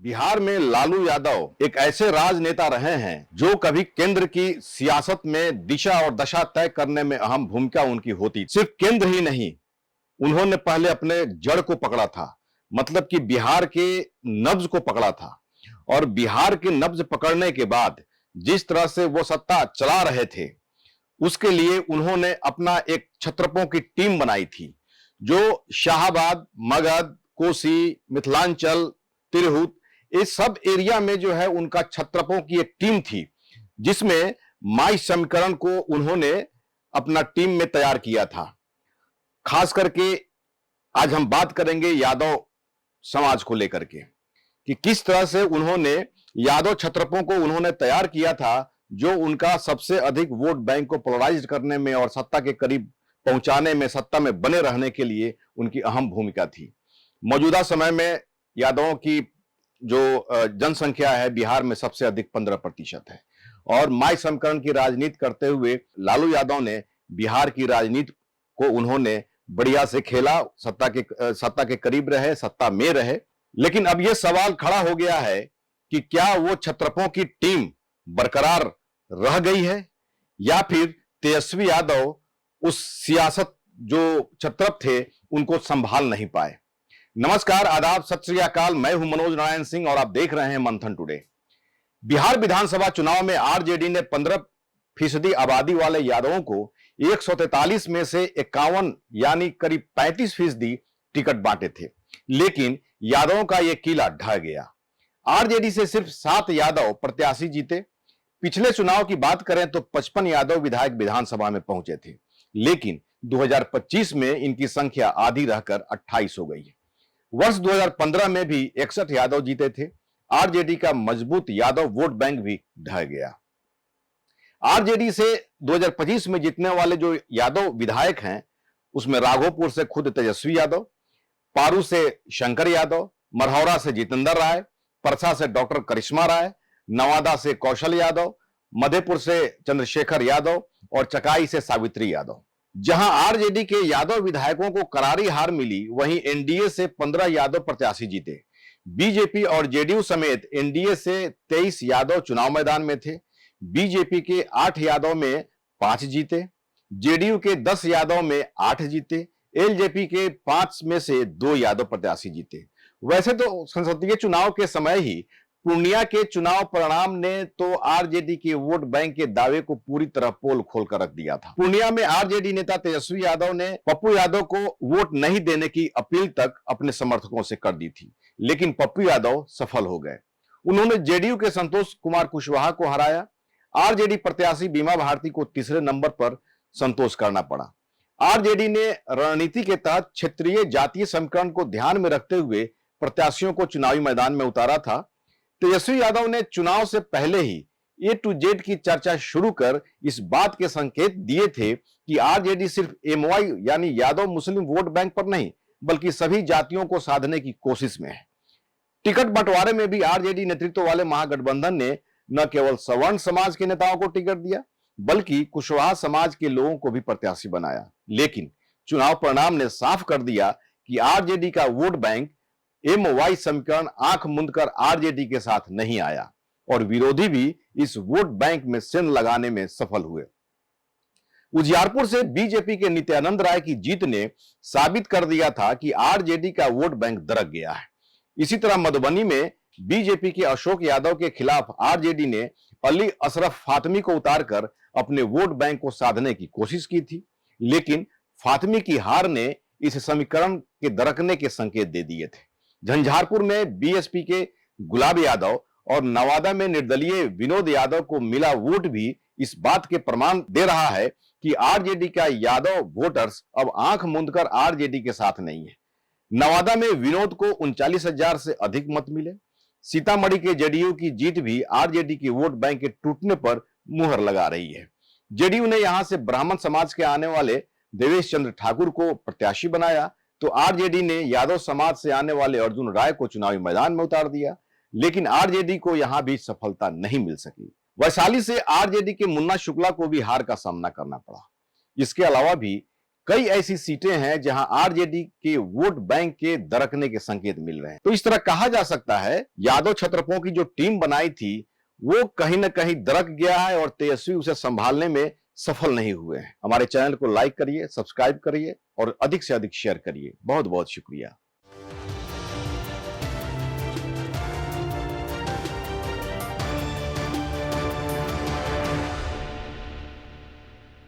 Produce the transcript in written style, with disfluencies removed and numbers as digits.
बिहार में लालू यादव एक ऐसे राजनेता रहे हैं जो कभी केंद्र की सियासत में दिशा और दशा तय करने में अहम भूमिका उनकी होती। सिर्फ केंद्र ही नहीं, उन्होंने पहले अपने जड़ को पकड़ा था, मतलब कि बिहार के नब्ज को पकड़ा था। और बिहार के नब्ज पकड़ने के बाद जिस तरह से वो सत्ता चला रहे थे, उसके लिए उन्होंने अपना एक छत्रपों की टीम बनाई थी, जो शाहाबाद, मगध, कोसी, मिथिलांचल, तिरहुत, इस सब एरिया में जो है उनका छत्रपों की एक टीम थी, जिसमें माई समीकरण को उन्होंने अपना टीम में तैयार किया था। खास करके आज हम बात करेंगे यादव समाज को लेकर के कि किस तरह से उन्होंने यादव छत्रपों को उन्होंने तैयार किया था, जो उनका सबसे अधिक वोट बैंक को पोलराइज करने में और सत्ता के करीब पहुंचाने में, सत्ता में बने रहने के लिए उनकी अहम भूमिका थी। मौजूदा समय में यादवों की जो जनसंख्या है बिहार में सबसे अधिक 15% है। और माई समीकरण की राजनीति करते हुए लालू यादव ने बिहार की राजनीति को उन्होंने बढ़िया से खेला, सत्ता के करीब रहे, सत्ता में रहे। लेकिन अब यह सवाल खड़ा हो गया है कि क्या वो छत्रपों की टीम बरकरार रह गई है या फिर तेजस्वी यादव उस सियासत जो छत्रप थे उनको संभाल नहीं पाए। नमस्कार, आदाब, सत श्री अकाल। मैं हूं मनोज नारायण सिंह और आप देख रहे हैं मंथन टुडे। बिहार विधानसभा चुनाव में आरजेडी ने 15% आबादी वाले यादवों को 143 में से 51 यानी करीब 35% टिकट बांटे थे, लेकिन यादवों का यह किला ढह गया। आरजेडी से सिर्फ 7 यादव प्रत्याशी जीते। पिछले चुनाव की बात करें तो 55 यादव विधायक विधानसभा में पहुंचे थे, लेकिन 2025 में इनकी संख्या आधी रहकर 28 हो गई है। वर्ष 2015 में भी 61 यादव जीते थे। आरजेडी का मजबूत यादव वोट बैंक भी ढह गया। आरजेडी से 2025 में जीतने वाले जो यादव विधायक हैं, उसमें राघोपुर से खुद तेजस्वी यादव, पारू से शंकर यादव, मरहौरा से जितेंद्र राय, परसा से डॉक्टर करिश्मा राय, नवादा से कौशल यादव, मधेपुर से चंद्रशेखर यादव और चकाई से सावित्री यादव। जहां आरजेडी के यादव विधायकों को करारी हार मिली, वहीं एनडीए से 15 यादव प्रत्याशी जीते। बीजेपी और जेडीयू समेत एनडीए से 23 यादव चुनाव मैदान में थे। बीजेपी के 8 यादव में 5 जीते, जेडीयू के 10 यादव में 8 जीते, एलजेपी के 5 में से 2 यादव प्रत्याशी जीते। वैसे तो संसदीय चुनाव के समय ही पूर्णिया के चुनाव परिणाम ने तो आरजेडी के वोट बैंक के दावे को पूरी तरह पोल खोल कर रख दिया था। पूर्णिया में आरजेडी नेता तेजस्वी यादव ने पप्पू यादव को वोट नहीं देने की अपील तक अपने समर्थकों से कर दी थी, लेकिन पप्पू यादव सफल हो गए। उन्होंने जेडीयू के संतोष कुमार कुशवाहा को हराया। आरजेडी प्रत्याशी बीमा भारती को तीसरे नंबर पर संतोष करना पड़ा। आरजेडी ने रणनीति के तहत क्षेत्रीय जातीय समीकरण को ध्यान में रखते हुए प्रत्याशियों को चुनावी मैदान में उतारा था। तेजस्वी यादव ने चुनाव से पहले ही ए टू जेड की चर्चा शुरू कर इस बात के संकेत दिए थे कि आरजेडी सिर्फ एमवाई यानी यादव मुस्लिम वोट बैंक पर नहीं, बल्कि सभी जातियों को साधने की कोशिश में है। टिकट बंटवारे में भी आरजेडी नेतृत्व वाले महागठबंधन ने न केवल सवर्ण समाज के नेताओं को टिकट दिया, बल्कि कुशवाहा समाज के लोगों को भी प्रत्याशी बनाया। लेकिन चुनाव परिणाम ने साफ कर दिया कि आरजेडी का वोट बैंक एमवाई समीकरण आंख मूंद कर आरजेडी के साथ नहीं आया और विरोधी भी इस वोट बैंक में सेंध लगाने में सफल हुए। उजियारपुर से बीजेपी के नित्यानंद राय की जीत ने साबित कर दिया था कि आरजेडी का वोट बैंक दरक गया है। इसी तरह मधुबनी में बीजेपी के अशोक यादव के खिलाफ आरजेडी ने अली अशरफ फातमी को उतारकर अपने वोट बैंक को साधने की कोशिश की थी, लेकिन फातमी की हार ने इस समीकरण के दरकने के संकेत दे दिए थे। झंझारपुर में बीएसपी के गुलाब यादव और नवादा में निर्दलीय विनोद यादव को मिला वोट भी इस बात के प्रमाण दे रहा है कि आरजेडी का यादव वोटर्स अब आंख मूंदकर आरजेडी के साथ नहीं है। नवादा में विनोद को 39,000 से अधिक मत मिले। सीतामढ़ी के जेडीयू की जीत भी आरजेडी के वोट बैंक के टूटने पर मुहर लगा रही है। जेडीयू ने यहां से ब्राह्मण समाज के आने वाले देवेश चंद्र ठाकुर को प्रत्याशी बनाया, तो आरजेडी ने यादव समाज से आने वाले अर्जुन राय को चुनावी मैदान में उतार दिया, लेकिन आरजेडी को यहां भी सफलता नहीं मिल सकी। वैशाली से आरजेडी के मुन्ना शुक्ला को भी हार का सामना करना पड़ा। इसके अलावा भी कई ऐसी सीटें हैं जहां आरजेडी के वोट बैंक के दरकने के संकेत मिल रहे हैं। तो इस तरह कहा जा सकता है यादव छत्रपों की जो टीम बनाई थी वो कहीं ना कहीं दरक गया है और तेजस्वी उसे संभालने में सफल नहीं हुए हैं। हमारे चैनल को लाइक करिए, सब्सक्राइब करिए और अधिक से अधिक शेयर करिए। बहुत बहुत शुक्रिया।